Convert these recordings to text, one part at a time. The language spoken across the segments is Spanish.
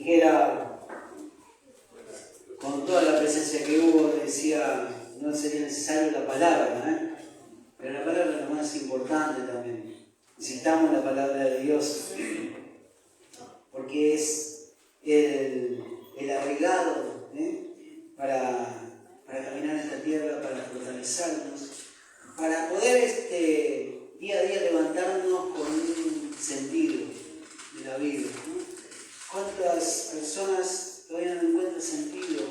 dijera, con toda la presencia que hubo, decía, no sería necesario la palabra, pero la palabra es lo más importante también. Necesitamos la palabra de Dios, porque es el agregado para caminar en esta tierra, para fortalecernos, para poder día a día levantarnos con un sentido de la vida, ¿no? ¿Cuántas personas todavía no encuentran sentido?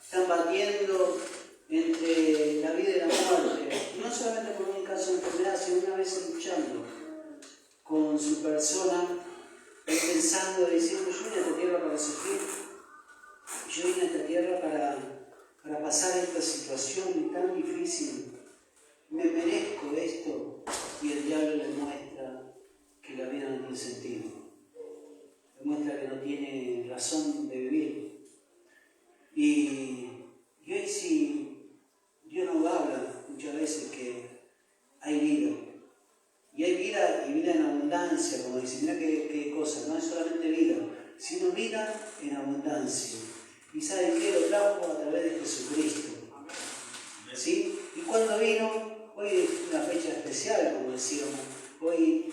Están batiendo entre la vida y la muerte, no solamente por un caso de enfermedad, sino una vez luchando con su persona, pensando, diciendo, yo vine a esta tierra para sufrir, yo vine a esta tierra para pasar esta situación tan difícil, me merezco esto, y el diablo le muestra que la vida no tiene sentido, le muestra que no tiene razón de vivir. Y hoy si Dios nos habla muchas veces que hay vida, y hay vida y vida en abundancia, como dice, mira qué cosa, no es solamente vida, sino vida en abundancia. ¿Y saben qué? Lo trajo a través de Jesucristo. ¿Sí? Y cuando vino, hoy es una fecha especial, como decíamos, hoy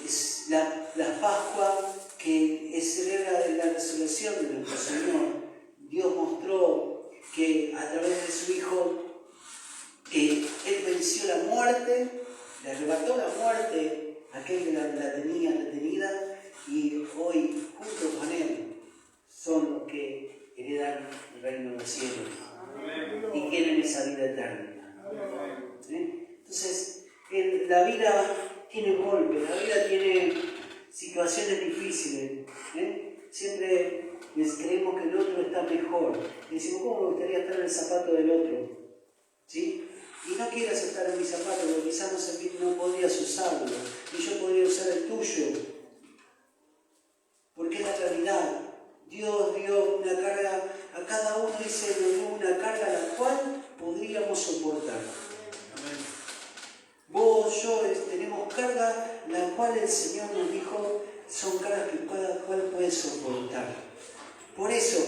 es la Pascua que celebra la resurrección de nuestro Señor. Dios mostró que a través de su Hijo, Él venció la muerte, le arrebató la muerte a aquel que la tenía detenida, y hoy, junto con Él, son los que heredan el reino de los cielos y tienen esa vida eterna. Entonces, la vida tiene golpes, la vida tiene situaciones difíciles. Siempre creemos que el otro está mejor. Y decimos, ¿cómo me gustaría estar en el zapato del otro? ¿Sí? Y no quieras estar en mi zapato, porque quizás no podrías usarlo, y yo podría usar el tuyo. Porque es la realidad. Dios dio una carga, a cada uno dice, nos dio una carga la cual podríamos soportar. Vos, yo, tenemos carga la cual el Señor nos dijo, son cargas que cada cual puede soportar. Por eso,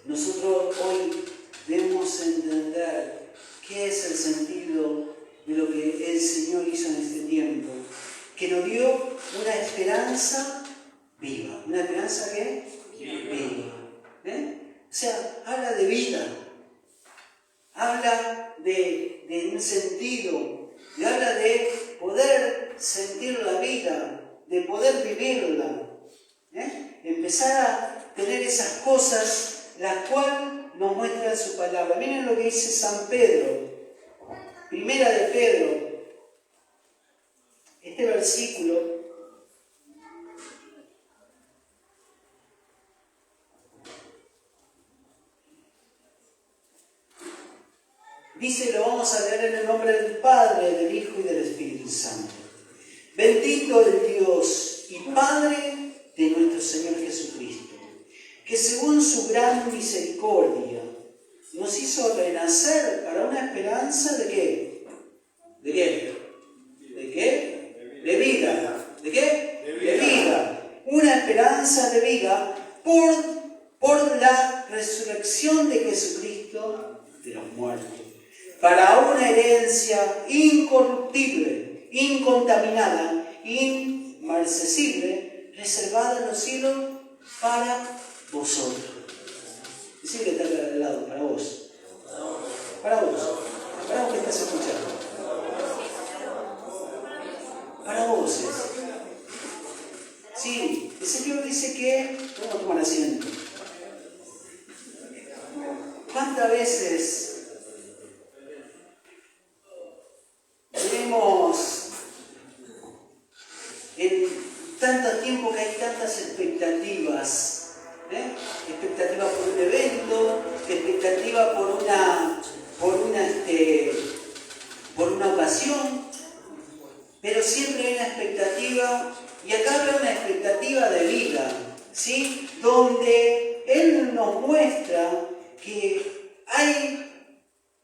nosotros hoy debemos entender qué es el sentido de lo que el Señor hizo en este tiempo, que nos dio una esperanza viva. ¿Una esperanza qué? Viva. O sea, habla de vida, habla de un sentido, y habla de poder sentir la vida, de poder vivirla. Empezar a tener esas cosas, las cuales nos muestra su palabra. Miren lo que dice San Pedro, Primera de Pedro, este versículo. Dice, lo vamos a leer en el nombre del Padre, del Hijo y del Espíritu Santo. Bendito el Dios y Padre de nuestro Señor Jesucristo, que según su gran misericordia nos hizo renacer para una esperanza ¿de qué? ¿De qué? ¿De qué? De vida. ¿De qué? De vida. Una esperanza de vida por la resurrección de Jesucristo de los muertos, para una herencia incorruptible, incontaminada, inmarcesible, reservada en los cielos para vosotros. Dice que está al lado, para vos. Para vos. Para vos que estás escuchando. Para vos es. Sí, el Señor dice que, vamos a tomar asiento. ¿Cuántas veces tenemos en tanto tiempo que hay tantas expectativas? Expectativa por un evento, expectativa por una ocasión, pero siempre hay una expectativa, y acá hay una expectativa de vida, ¿sí? Donde Él nos muestra que hay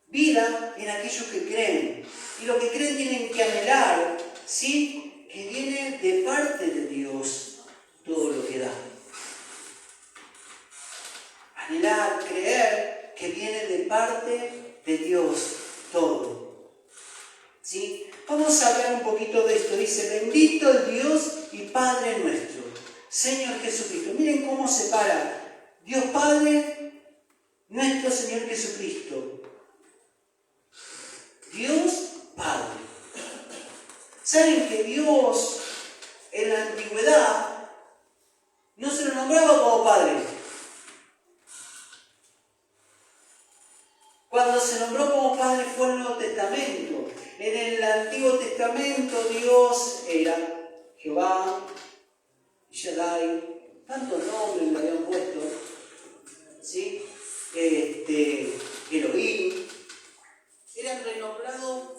vida en aquellos que creen, y los que creen tienen que anhelar, ¿sí? Que viene de parte de Dios todo lo que da. parte de Dios todo. ¿Sí? Vamos a hablar un poquito de esto. Dice, bendito el Dios y Padre nuestro, Señor Jesucristo. Miren cómo separa Dios Padre, nuestro Señor Jesucristo. Dios Padre. ¿Saben que Dios en la antigüedad no se lo nombraba como Padre? Cuando se nombró como Padre fue en el Nuevo Testamento. En el Antiguo Testamento Dios era Jehová, Shaddai, tantos nombres le habían puesto, ¿sí? Elohim, eran renombrados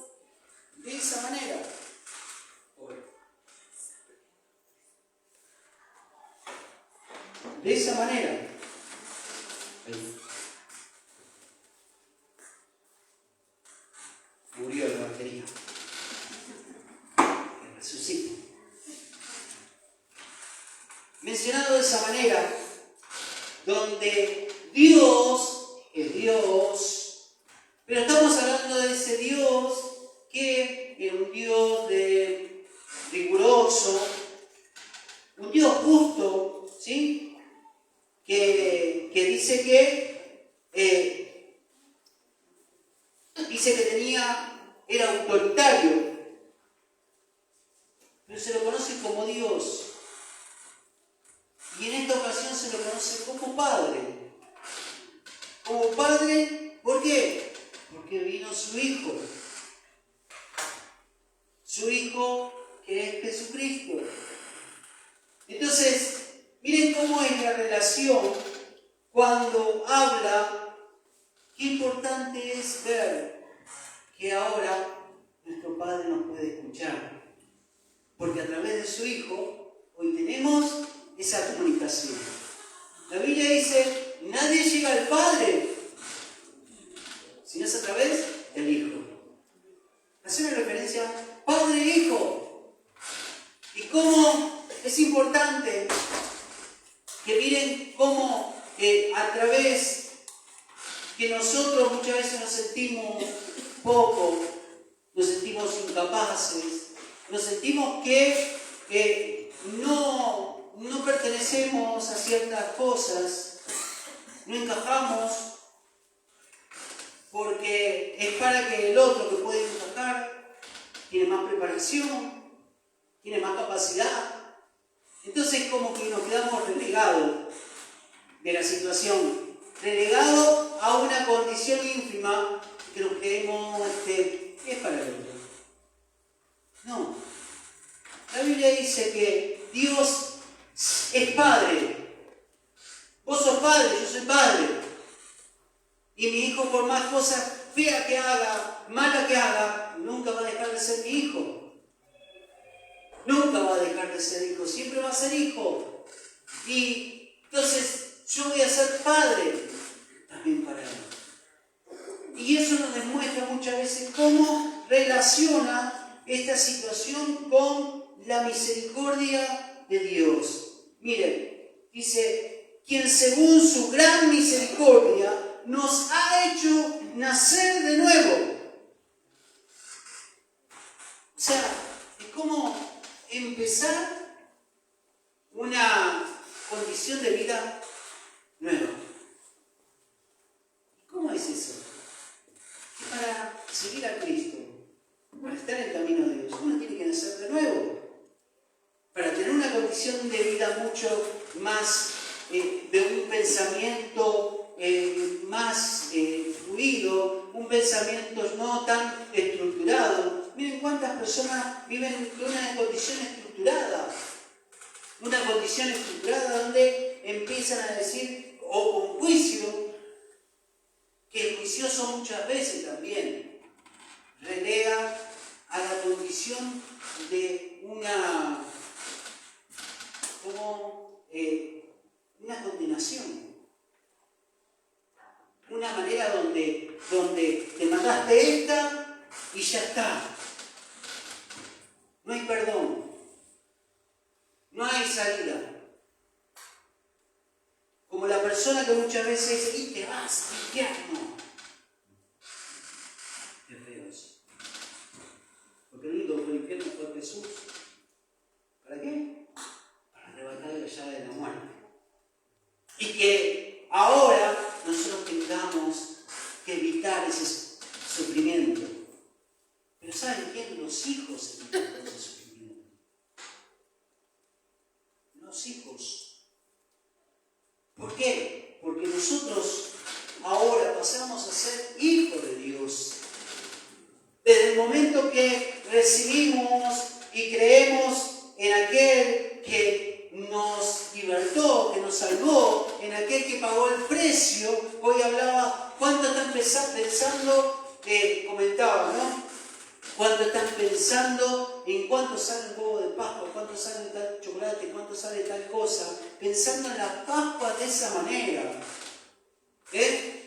de esa manera. De esa manera. Murió la batería. Resucita. Mencionado de esa manera, donde Dios es Dios, pero estamos hablando de ese Dios que es un Dios riguroso, un Dios justo, ¿sí? Que dice que era autoritario, pero se lo conoce como Dios. Y en esta ocasión se lo conoce como Padre. Como Padre, ¿por qué? Porque vino su Hijo. Su Hijo que es Jesucristo. Entonces, miren cómo es la relación cuando habla. Qué importante es ver que ahora nuestro Padre nos puede escuchar. Porque a través de su Hijo, hoy tenemos esa comunicación. La Biblia dice, nadie llega al Padre si no es a través del Hijo. Hace una referencia Padre e Hijo. Y cómo es importante que miren cómo a través que nosotros muchas veces nos sentimos poco, nos sentimos incapaces, nos sentimos que no pertenecemos a ciertas cosas, no encajamos, porque es para que el otro que puede encajar tiene más preparación, tiene más capacidad. Entonces como que nos quedamos relegados de la situación, relegados a una condición ínfima que nos quedemos, es para el otro. No. La Biblia dice que Dios es Padre. Vos sos padre, yo soy padre. Y mi hijo, por más cosas feas que haga, malas que haga, nunca va a dejar de ser mi hijo. Nunca va a dejar de ser hijo, siempre va a ser hijo. Y entonces yo voy a ser padre también para él. Y eso nos demuestra muchas veces cómo relaciona esta situación con la misericordia de Dios. Miren, dice, quien según su gran misericordia nos ha hecho nacer de nuevo. O sea, es como empezar una condición de vida nueva. ¿Cómo es eso? Para seguir a Cristo, para estar en el camino de Dios, uno tiene que nacer de nuevo. Para tener una condición de vida mucho más, de un pensamiento más fluido, un pensamiento no tan estructurado. Miren cuántas personas viven en una condición estructurada. Una condición estructurada donde empiezan a decir, o con juicio, que el juicioso muchas veces también relega a la condición de una condenación. Una manera donde te mandaste esta y ya está. No hay perdón. No hay salida. Como la persona que muchas veces dice, y te vas al infierno. los hijos. ¿Por qué? Porque nosotros ahora pasamos a ser hijos de Dios. Desde el momento que recibimos y creemos en aquel que nos libertó, que nos salvó, en aquel que pagó el precio, hoy hablaba, ¿cuánto están pensando? Comentaba, ¿no? ¿Cuánto están pensando en cuánto sale un huevo de Pascua, cuánto sale tal chocolate, cuánto sale tal cosa? Pensando en la Pascua de esa manera.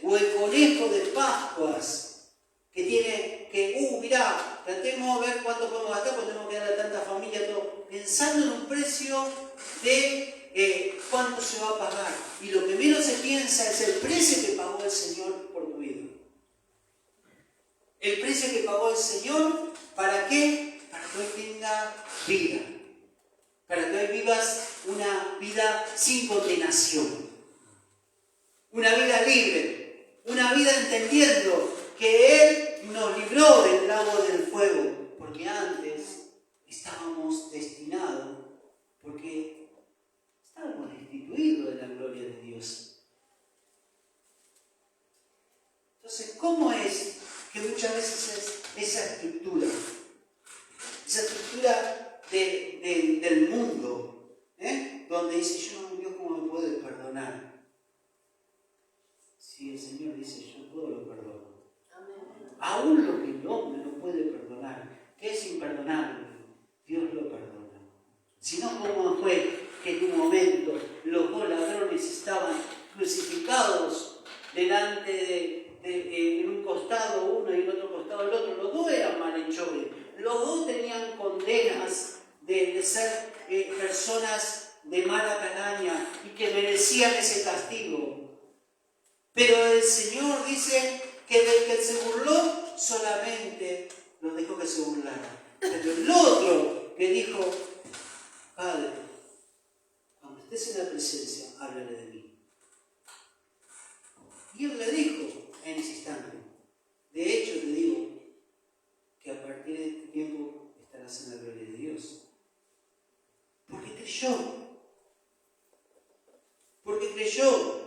O el conejo de Pascuas, que tiene que, mirá, tratemos de ver cuánto podemos gastar, porque tenemos que darle a tanta familia, todo. Pensando en un precio de cuánto se va a pagar. Y lo que menos se piensa es el precio que pagó el Señor por tu vida. El precio que pagó el Señor, ¿para qué? Para que hoy tenga vida. Para que hoy vivas una vida sin condenación. Una vida libre. Una vida entendiendo que Él nos libró del lago del fuego. Porque antes estábamos destinados, porque estábamos destituidos de la gloria de Dios. Entonces, ¿cómo es que muchas veces es esa estructura del mundo, donde dice, yo no, Dios, ¿cómo me puede perdonar? Si el Señor dice, yo todo lo perdono. Amén. Aún lo que el hombre no puede perdonar, que es imperdonable, Dios lo perdona. Si no, ¿cómo fue que en un momento los dos ladrones estaban crucificados delante en un costado uno y en otro costado el otro? Los dos eran malhechores, los dos tenían condenas de ser personas de mala calaña y que merecían ese castigo. Pero el Señor dice que del que se burló solamente los dejó que se burlaran. Pero el otro que dijo, Padre, cuando estés en la presencia, háblale de mí. Y Él le dijo en ese instante, de hecho te digo que a partir de este tiempo estarás en la gloria de Dios. Porque creyó. Porque creyó.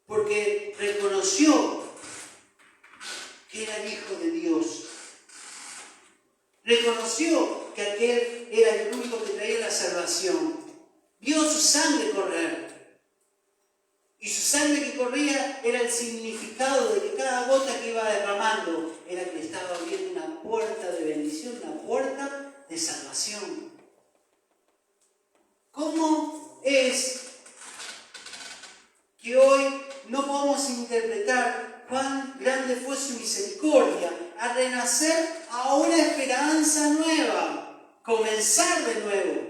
Porque reconoció que era el Hijo de Dios. Reconoció que aquel era el único que traía la salvación. Vio su sangre correr. Y su sangre que corría era el significado de que cada gota que iba derramando era que le estaba abriendo una puerta de bendición, una puerta de salvación. ¿Cómo es que hoy no podemos interpretar cuán grande fue su misericordia al renacer a una esperanza nueva, comenzar de nuevo?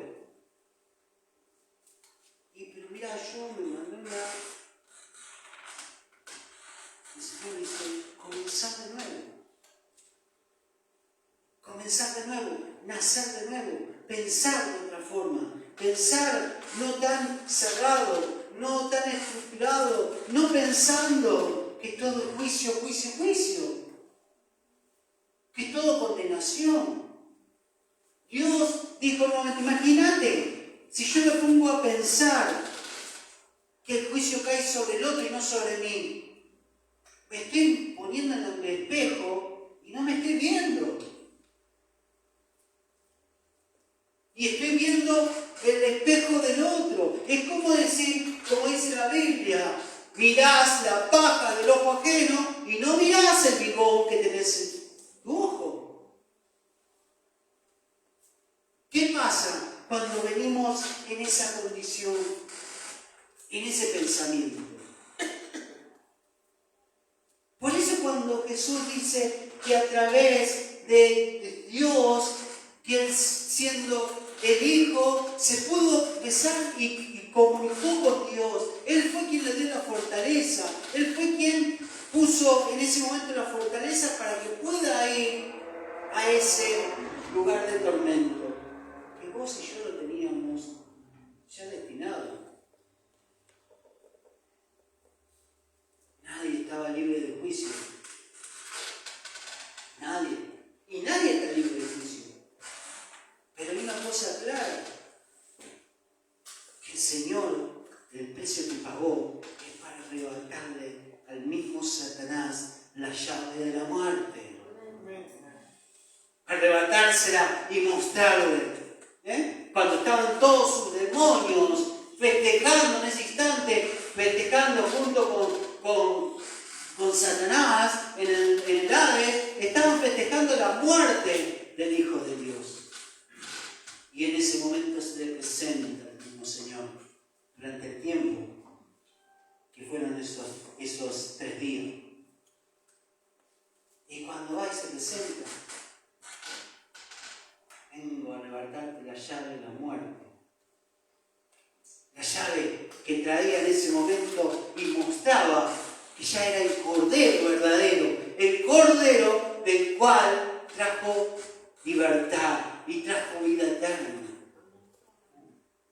Pero mira, yo me mandé una... El Señor dice, comenzar de nuevo. Comenzar de nuevo, nacer de nuevo, pensar de otra forma. Pensar no tan cerrado, no tan estructurado, no pensando que todo es juicio, juicio, juicio, que es todo condenación. Dios dijo, no, imagínate, si yo me pongo a pensar que el juicio cae sobre el otro y no sobre mí, me estoy poniendo en el espejo y no me estoy viendo. Y estoy viendo el espejo del otro. Es como decir, como dice la Biblia, mirás la paja del ojo ajeno y no mirás el bigón que tenés en tu ojo. ¿Qué pasa cuando venimos en esa condición, en ese pensamiento? Por eso cuando Jesús dice que a través de Dios, que Él siendo el Hijo se pudo besar y comunicó con Dios. Él fue quien le dio la fortaleza. Él fue quien puso en ese momento la fortaleza para que pueda ir a ese lugar de tormento. Que vos y yo lo teníamos ya destinado. Nadie estaba libre de juicio. Nadie. Y nadie está libre de juicio. Pero hay una cosa clara. Señor, el precio que pagó, es para arrebatarle al mismo Satanás la llave de la muerte. Arrebatársela y mostrarle. Cuando estaban todos sus demonios festejando en ese instante, festejando junto con Satanás en el Hades, estaban festejando la muerte del Hijo de Dios. Y en ese momento se le presenta el mismo Señor durante el tiempo que fueron esos 3 días. Y cuando va y se presenta, vengo a arrebatarte la llave de la muerte. La llave que traía en ese momento y mostraba que ya era el Cordero verdadero, el Cordero del cual trajo libertad y trajo vida eterna.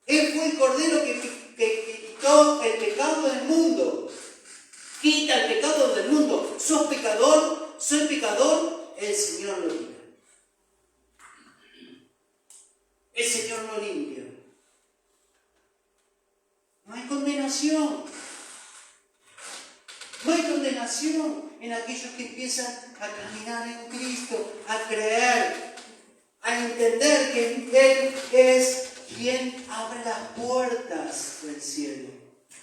Él fue el Cordero que quitó el pecado del mundo. Quita el pecado del mundo. ¿Sos pecador? ¿Soy pecador? El Señor lo quita. El Señor lo limpia. No hay condenación. No hay condenación en aquellos que empiezan a caminar en Cristo, a creer, a entender que Él es quien abre las puertas del cielo.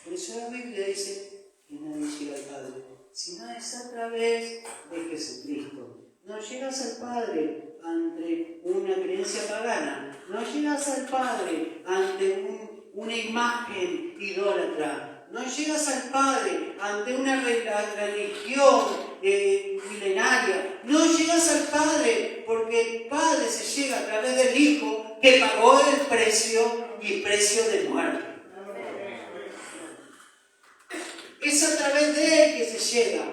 Por eso la Biblia dice que nadie llega al Padre, sino es a través de Jesucristo. No llegas al Padre ante una creencia pagana, no llegas al Padre ante una imagen idólatra, no llegas al Padre ante una religión milenaria, no llegas al Padre porque el Padre se llega a través del Hijo que pagó el precio y precio de muerte. Es a través de Él que se llega.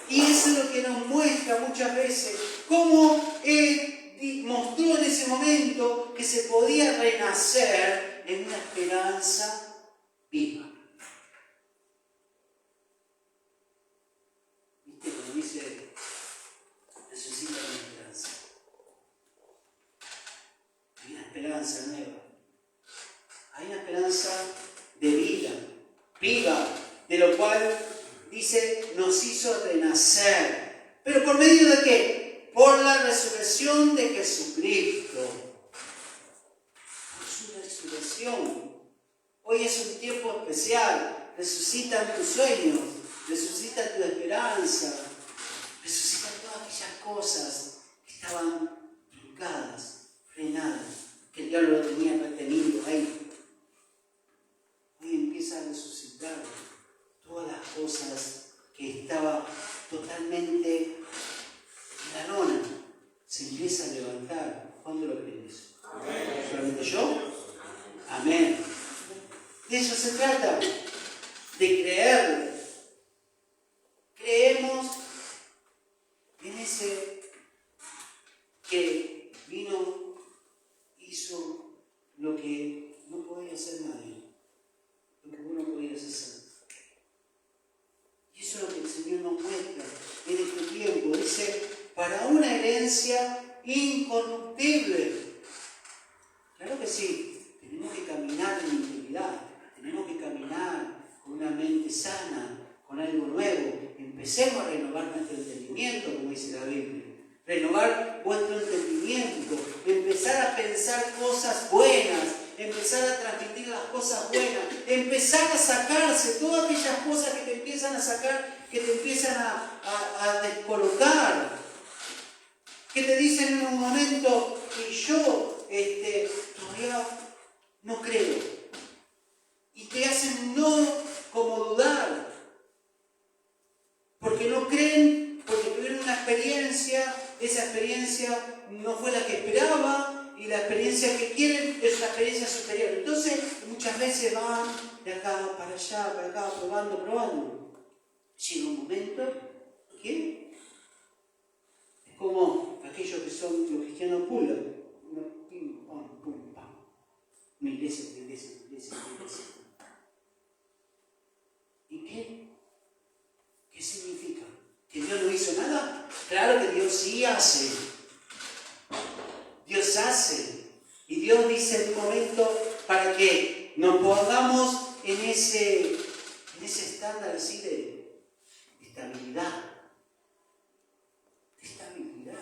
Y eso es lo que nos muestra muchas veces cómo Él mostró en ese momento que se podía renacer en una esperanza viva. ¿Viste? Como dice, necesita una esperanza. Hay una esperanza nueva. Hay una esperanza de vida, viva, de lo cual dice, nos hizo renacer. ¿Pero por medio de qué? Por la resurrección de Jesucristo. Por su resurrección. Hoy es un tiempo especial. Resucitan tus sueños, resucitan tu esperanza, resucitan todas aquellas cosas que estaban truncadas, frenadas, que el diablo lo tenía retenido ahí. Hoy empieza a resucitar todas las cosas que estaban totalmente en la lona. Se empieza a levantar. ¿Cuándo lo crees? Amén. ¿Solamente yo? Amén. De eso se trata, de creerle. Creemos en ese que vino, hizo lo que no podía hacer nadie, lo que vos no podías hacer. Y eso es lo que el Señor nos muestra en este tiempo. Dice, para una herencia incorruptible. Claro que sí, tenemos que caminar en integridad, tenemos que caminar con una mente sana, con algo nuevo. Empecemos a renovar nuestro entendimiento, como dice la Biblia. Renovar vuestro entendimiento, empezar a pensar cosas buenas, empezar a transmitir las cosas buenas, empezar a sacarse todas aquellas cosas que te empiezan a sacar, que te empiezan a descolocar, que te dicen en un momento que yo todavía no creo, y te hacen no como dudar, porque no creen, porque tuvieron una experiencia, esa experiencia no fue la que esperaba, y la experiencia que quieren es una experiencia superior. Entonces, muchas veces van de acá para allá, para acá, probando. Llega un momento que es como aquellos que son los cristianos pulos. Pim, pam, pum, pam. Una iglesia. ¿Y qué? ¿Qué significa? ¿Que Dios no hizo nada? Claro que Dios sí hace. Dios hace. Y Dios dice en un momento para que nos pongamos en ese estándar así de estabilidad. Estabilidad.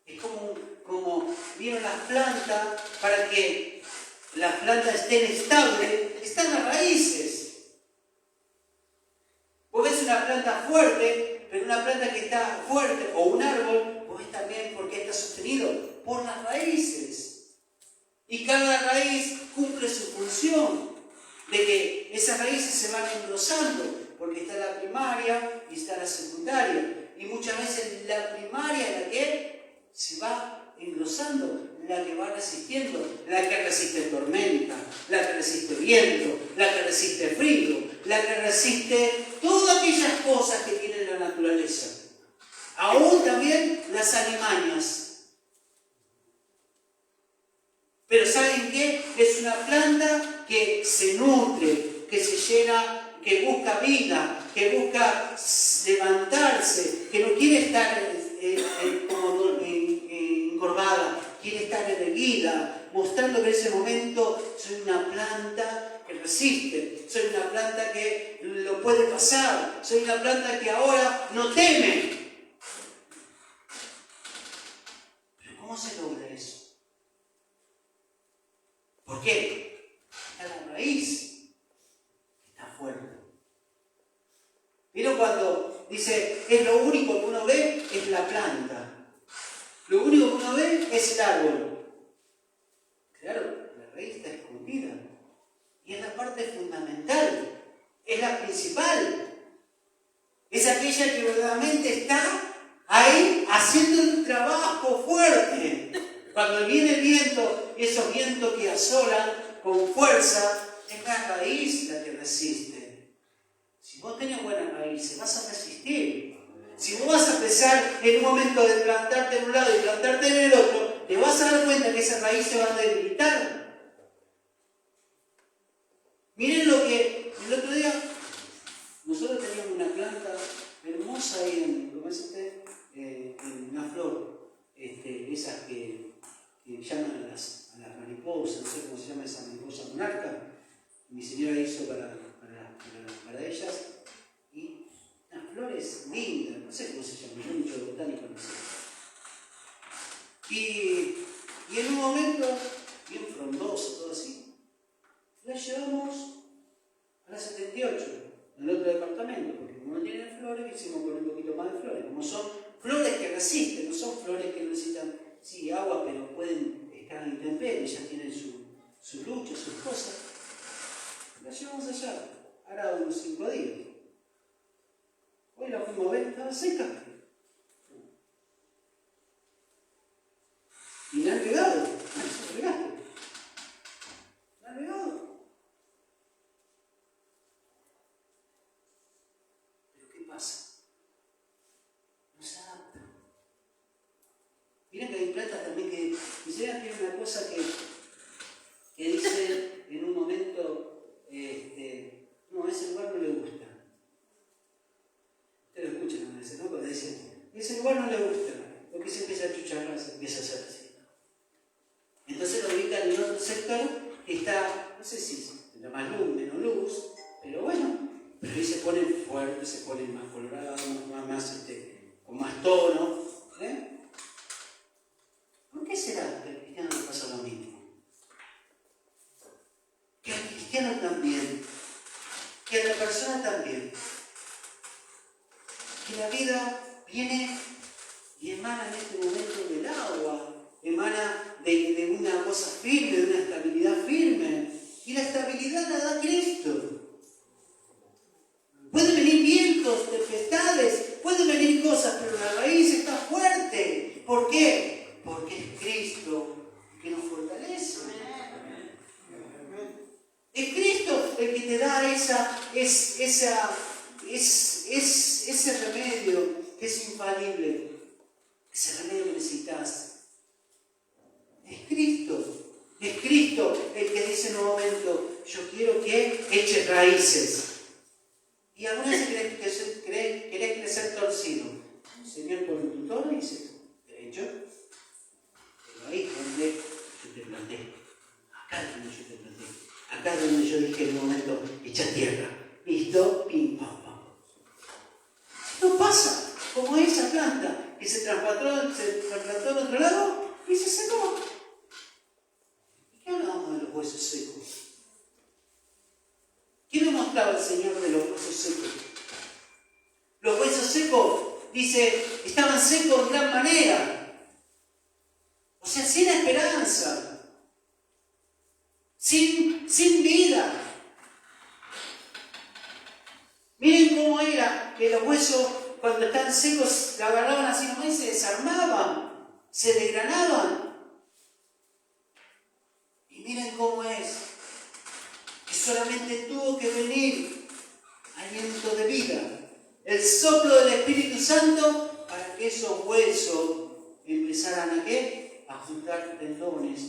Es como vieron las plantas, para que las plantas estén estables, están las raíces. Vos ves una planta fuerte, pero una planta que está fuerte, o un árbol, vos ves también por qué está sostenido, por las raíces. Y cada raíz cumple su función, de que esas raíces se van engrosando, porque está la primaria y está la secundaria. Y muchas veces la primaria es la que se va engrosando, la que va resistiendo, la que resiste tormenta, la que resiste viento, la que resiste frío, la que resiste todas aquellas cosas que tiene la naturaleza. Aún también las alimañas. Pero ¿saben qué? Es una planta que se nutre, que se llena, que busca vida, que busca levantarse, que no quiere estar como encorvada, quiere estar erguida, mostrando que en ese momento soy una planta que resiste, soy una planta que lo puede pasar, soy una planta que ahora no teme. Pero ¿cómo se logra eso? ¿Por qué? Está la raíz, está fuerte. ¿Vieron cuando dice, es lo único que uno ve, es la planta? Lo único que uno ve es el árbol. Claro, la raíz está escondida. Y es la parte fundamental, es la principal. Es aquella que verdaderamente está ahí haciendo un trabajo fuerte. Cuando viene el viento, esos vientos que asolan con fuerza, es la raíz la que resiste. Si vos tenés buenas raíces, vas a resistir. Si vos vas a empezar en un momento de plantarte en un lado y plantarte en el otro, te vas a dar cuenta que esa raíz se va a debilitar. Miren lo que el otro día nosotros teníamos una planta hermosa ahí en una flor, esas que llaman a las mariposas, no sé cómo se llama esa mariposa monarca. Mi señora hizo para ellas, y unas flores lindas, no sé cómo se llama, yo mucho de botánico no sé. Y en un momento, bien frondoso, todo así, la llevamos a la 78, en el otro departamento, porque como no tienen flores, hicimos con un poquito más de flores. Como son flores que resisten, no son flores que necesitan, sí, agua, pero pueden estar en intemperie, ya tienen su lucha, sus cosas. La llevamos allá, ahora unos 5 días. Hoy la fuimos a ver, estaba seca. Y la han regado, la regaste. La han regado. Pero ¿qué pasa? No se adapta. Miren que hay plantas también que, quisiera tiene una cosa que dice en un momento, no, ese lugar no le gusta. Ustedes lo escuchan a veces, ¿no? Cuando dicen, ese lugar no le gusta, porque se empieza a chucharrar, se empieza a hacer así. Entonces lo ubican en otro sector que está, no sé si tendrá más luz, menos luz, pero bueno, pero ahí se ponen fuertes, se ponen más colorados, con más tono. ¿Por qué será que al cristiano le pasa lo mismo? Que al cristiano también, que a la persona también, que la vida viene y emana en este momento del agua, emana de una cosa firme, de una estabilidad firme, y la estabilidad la da Cristo. Pueden venir vientos, tempestades, pueden venir cosas, pero la raíz está fuerte. ¿Por qué? Porque es Cristo que nos fortalece. Es Cristo el que te da ese remedio que es infalible, ese remedio que necesitas. Es Cristo el que dice en un momento, yo quiero que eches raíces. Y algunas veces querés crecer torcido. Señor, pon tu tono y dice, derecho, pero ahí es donde yo te planté. acá es donde yo dije en un momento, echa tierra. Listo, pim, pam, pam. No pasa como esa planta que se trasplantó en otro lado y se secó. ¿Y qué hablamos de los huesos secos? ¿Qué nos mostraba el Señor de los huesos secos? Los huesos secos, dice, estaban secos de gran manera. O sea, sin esperanza. Sin vida. Miren cómo era que los huesos, cuando están secos, la agarraban así nomás y se desarmaban, se desgranaban. Y miren cómo es, que solamente tuvo que venir aliento de vida, el soplo del Espíritu Santo, para que esos huesos empezaran a ¿qué? A juntar tendones,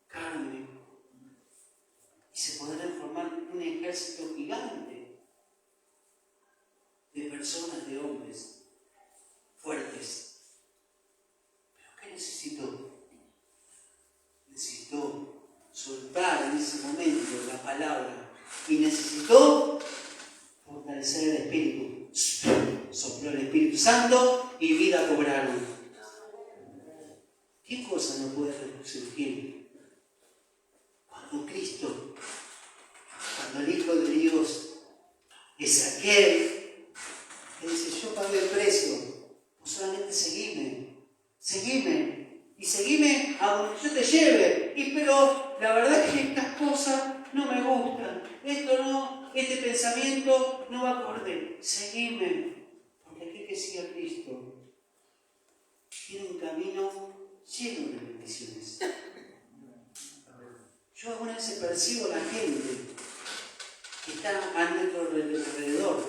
carne, y se podrán formar un ejército gigante de personas, de hombres fuertes. ¿Pero qué necesitó? Necesitó soltar en ese momento la palabra y necesitó fortalecer el Espíritu. Sopló el Espíritu Santo y vida cobraron. ¿Qué cosa no puede surgir cuando Cristo, cuando el Hijo de Dios es aquel que dice, yo pagué el precio, vos solamente seguime y seguime a donde yo te lleve? Pero la verdad es que estas cosas no me gustan, esto no, este pensamiento no va acorde, seguime, porque aquel que sigue a Cristo tiene un camino lleno de bendiciones. Yo algunas veces percibo a la gente que está a nuestro alrededor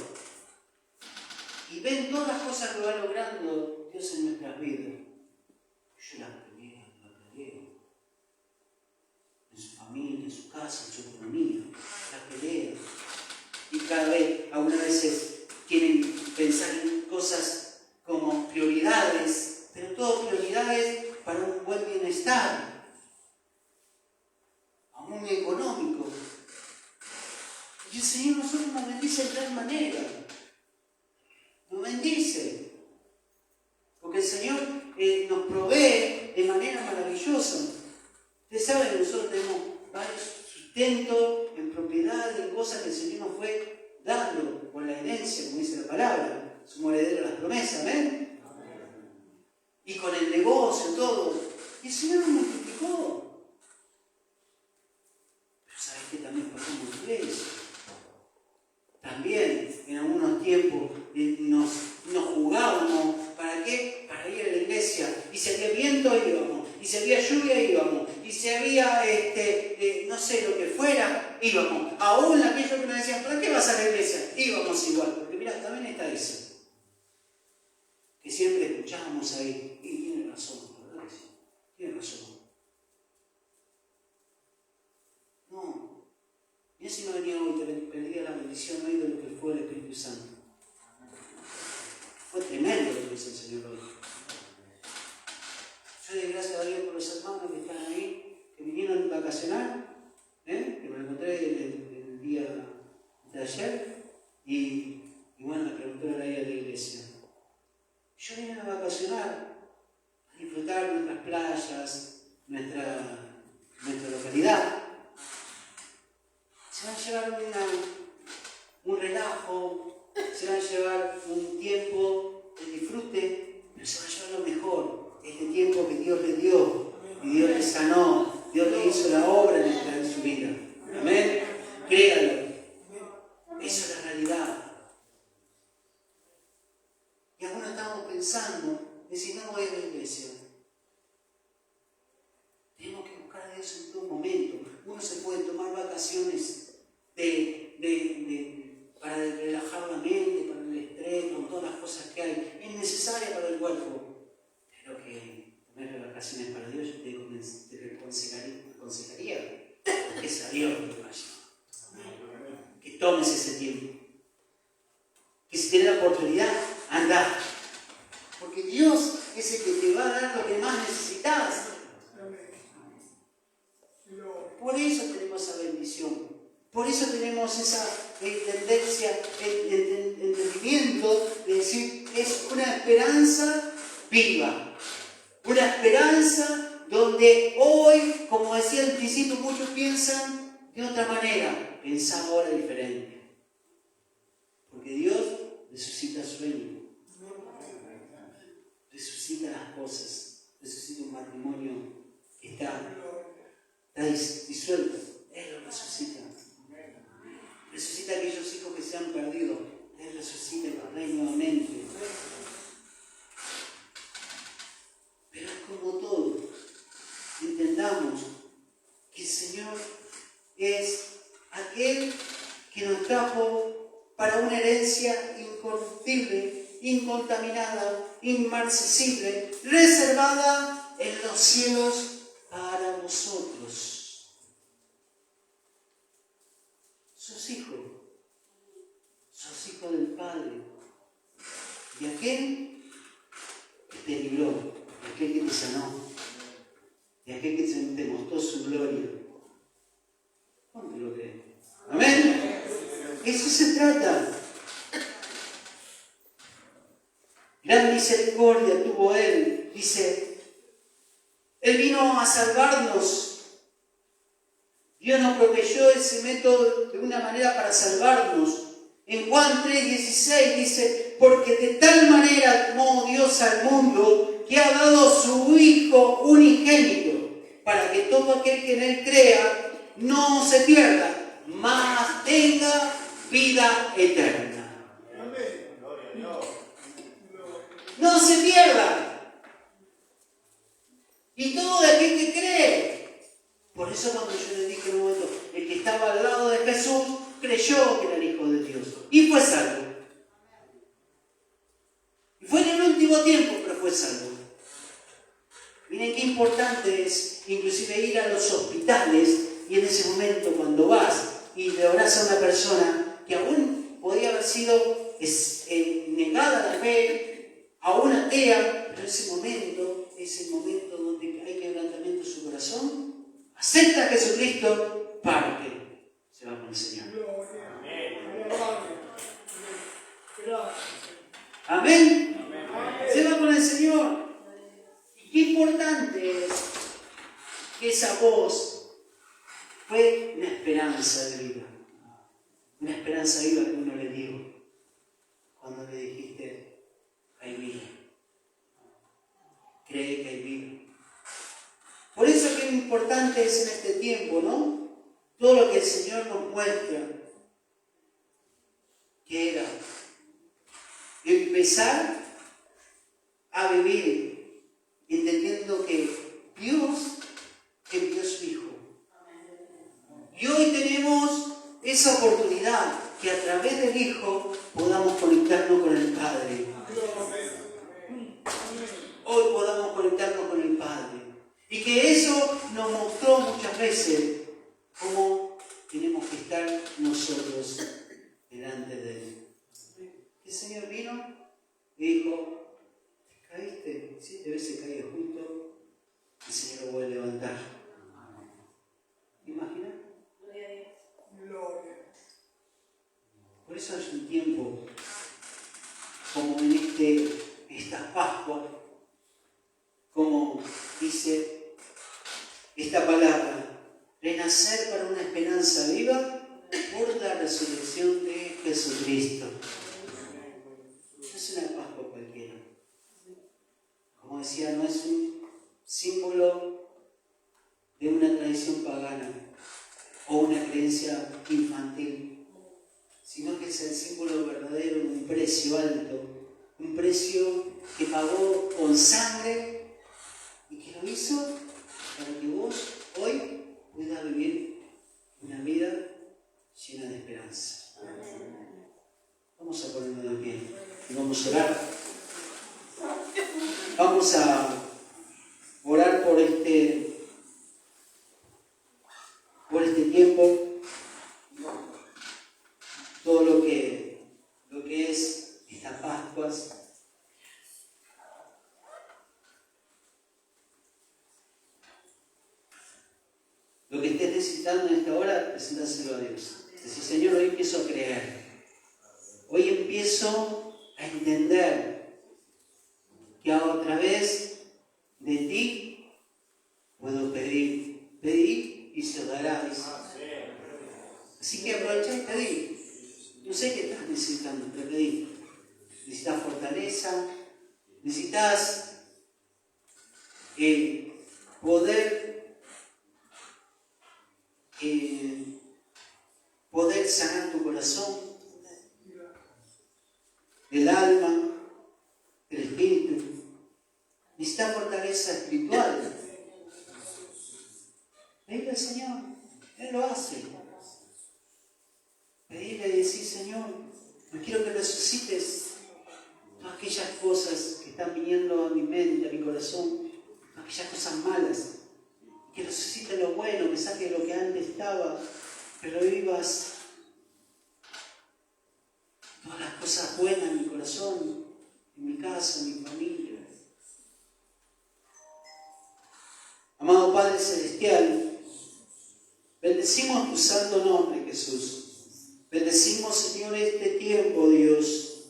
y ven todas las cosas que va logrando Dios en nuestras vidas. Yo las peleo, en su familia, en su casa, en su economía, las pelea. Y cada vez, algunas veces, quieren pensar en cosas como prioridades, pero todo prioridades para un buen bienestar, aún económico. Y el Señor nosotros nos bendice de tal manera. Nos bendice. Porque el Señor nos provee de manera maravillosa. Ustedes saben que nosotros tenemos varios sustentos en propiedad, en cosas que el Señor nos fue dando por la herencia, como dice la palabra. Somos herederos de las promesas, ¿ven? Y con el negocio, todo. Y el Señor nos multiplicó. Pero ¿sabes qué? También pagamos el precio. También en algunos tiempos nos jugábamos. ¿Para qué? Para ir a la iglesia. Y si había viento, íbamos. Y si había lluvia, íbamos. Y si había, no sé, lo que fuera, íbamos. Aún aquellos que nos decían, ¿para qué vas a la iglesia? Íbamos igual. Porque mirá, también está eso. Que siempre escuchábamos ahí. Y tiene razón, ¿verdad? Tiene razón. No. Mirá si no venía hoy, te pedía la bendición hoy de lo que fue el Espíritu Santo. Fue tremendo lo que hizo el Señor hoy. Yo doy gracias a Dios por los hermanos que están ahí, que vinieron a vacacionar, que me lo encontré el día de ayer, y bueno, me preguntó la idea de la iglesia. Yo vine a vacacionar, a disfrutar nuestras playas, nuestra localidad. Se van a llevar un relajo, se van a llevar un tiempo de disfrute, pero se va a llevar lo mejor. Este tiempo que Dios le dio, y Dios le sanó, Dios le hizo la obra en su vida. Amén. Créalo. Eso es la realidad. Y algunos estamos pensando, decir, no voy a la iglesia. Tenemos que buscar a Dios en todo momento. Uno se puede tomar vacaciones para relajar la mente, para el estrés, con todas las cosas que hay. Es necesaria para el cuerpo. Pero que tomar vacaciones para Dios, yo te aconsejaría que es a Dios que vaya. Que tomes ese tiempo. Que si tienes la oportunidad, anda. Porque Dios es el que te va a dar lo que más necesitas. Por eso tenemos esa bendición. Por eso tenemos esa tendencia, entendimiento de decir, es una esperanza viva. Una esperanza donde hoy, como decía al principio, muchos piensan de otra manera. Pensá ahora diferente. Porque Dios resucita sueños. Resucita las cosas. Resucita un matrimonio que está disuelto. Él lo resucita. Resucita a aquellos hijos que se han perdido. Él resucita y los trae nuevamente. Pero es como todo. Entendamos que el Señor es aquel que nos trajo para una herencia incorruptible, incontaminada, inmarcesible, reservada en los cielos para vosotros. Sos hijo del Padre, de aquel que te libró, de aquel que te sanó, de aquel que te mostró su gloria. ¿Cuánto lo crees? Amén. Eso se trata. Gran misericordia tuvo Él, dice. Él vino a salvarnos. Dios nos proveyó ese método de una manera para salvarnos. En Juan 3:16 dice, porque de tal manera amó Dios al mundo que ha dado su Hijo unigénito, para que todo aquel que en Él crea no se pierda, mas tenga vida eterna. No se pierda. Y todo aquel que cree. Por eso cuando yo le dije en un momento, el que estaba al lado de Jesús creyó que era el Hijo de Dios y fue salvo. Y fue en el último tiempo, pero fue salvo. Miren qué importante es inclusive ir a los hospitales y en ese momento cuando vas y le orás a una persona que aún podía haber sido negada la fe, aún atea, pero ese momento es el momento donde hay quebrantamiento en su corazón. Acepta a Jesucristo, parte, se va con el Señor. Amén. Se va con el Señor. Y qué importante es que esa voz fue una esperanza de vida. Una esperanza viva que uno le dio cuando le dijiste, hay vida. Cree que hay vida. Por eso que importante es en este tiempo, ¿no? Todo lo que el Señor nos muestra. Que era empezar a vivir entendiendo que Dios envió a su Hijo. Y hoy tenemos esa oportunidad que a través del Hijo podamos conectarnos con el Padre. Hoy podamos conectarnos con el Padre. Y que eso nos mostró muchas veces cómo tenemos que estar nosotros delante de Él. El Señor vino y dijo, ¿caíste? 7 veces caí justo. El Señor lo vuelve a levantar. ¿Te imaginas? Por eso es un tiempo como en esta Pascua, como dice esta palabra, renacer para una esperanza viva por la resurrección de Jesucristo. No es una Pascua cualquiera. Como decía, no es un símbolo de una tradición pagana o una creencia infantil, sino que es el símbolo verdadero de un precio alto, un precio que pagó con sangre y que lo hizo para que vos hoy puedas vivir una vida llena de esperanza. Vamos a ponernos de pie y vamos a orar. Vamos a orar por este tiempo, todo lo que es estas Pascuas. Lo que estés necesitando necesitando en esta hora, presentárselo a Dios. Decir, Señor, hoy empiezo a creer. Hoy empiezo a entender que a través de ti puedo pedir. Pedir y se os dará. Dice. Así que aprovecha y pedí. No sé qué estás necesitando, pero pedí. Necesitas fortaleza, necesitas poder sanar tu corazón, el alma, el espíritu. Necesitas fortaleza espiritual. Pedile al Señor, Él lo hace. Pedile y decir, Señor, no quiero que resucites todas aquellas cosas que están viniendo a mi mente, a mi corazón, aquellas cosas malas, que resucite lo bueno, que saque lo que antes estaba, que revivas todas las cosas buenas en mi corazón, en mi casa, en mi familia. Amado Padre Celestial, bendecimos tu santo nombre, Jesús. Bendecimos, Señor, este tiempo, Dios,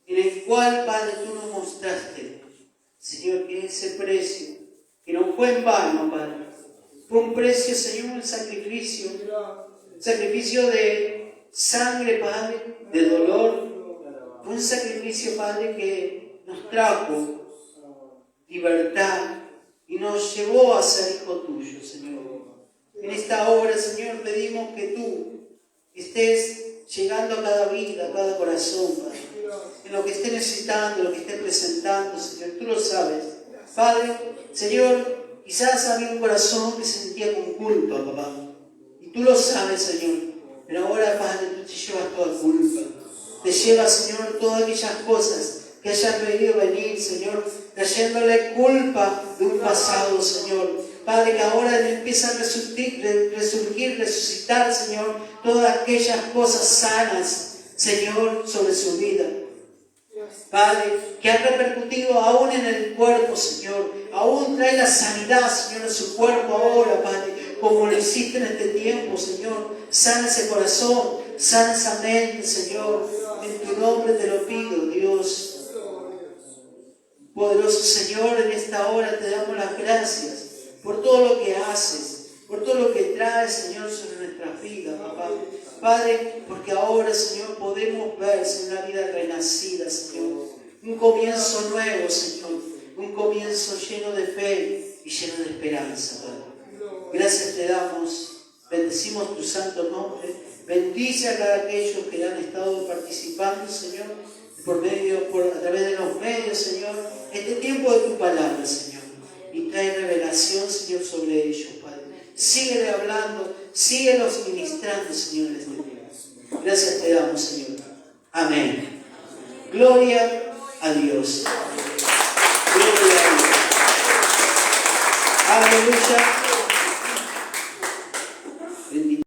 en el cual, Padre, tú nos mostraste, Señor, que ese precio, que no fue en vano, Padre, fue un precio, Señor, un sacrificio de sangre, Padre, de dolor, fue un sacrificio, Padre, que nos trajo libertad y nos llevó a ser hijo tuyo, Señor. En esta obra, Señor, pedimos que tú estés llegando a cada vida, a cada corazón, Padre, en lo que esté necesitando, en lo que esté presentando, Señor, tú lo sabes. Padre, Señor, quizás había un corazón que se sentía con culpa, papá, y tú lo sabes, Señor, pero ahora, Padre, tú te llevas toda culpa, te llevas, Señor, todas aquellas cosas que hayan podido venir, Señor, trayéndole culpa de un pasado, Señor. Padre, que ahora empieza a resurgir, resucitar, Señor, todas aquellas cosas sanas, Señor, sobre su vida. Padre, que han repercutido aún en el cuerpo, Señor. Aún trae la sanidad, Señor, en su cuerpo ahora, Padre, como lo hiciste en este tiempo, Señor. Sana ese corazón, sana esa mente, Señor. En tu nombre te lo pido, Dios. Poderoso Señor, en esta hora te damos las gracias por todo lo que haces, por todo lo que traes, Señor, sobre nuestras vidas, papá. Padre, porque ahora, Señor, podemos ver, Señor, una vida renacida, Señor. Un comienzo nuevo, Señor. Un comienzo lleno de fe y lleno de esperanza, Padre. Gracias te damos. Bendecimos tu santo nombre. Bendice a cada aquellos que han estado participando, Señor, a través de los medios, Señor, este tiempo de tu palabra, Señor. Y trae revelación, Señor, sobre ellos, Padre. Síguele hablando, síguelos ministrando, Señor, en este tiempo. Gracias te damos, Señor. Amén. Gloria a Dios. Gloria a Dios. Aleluya.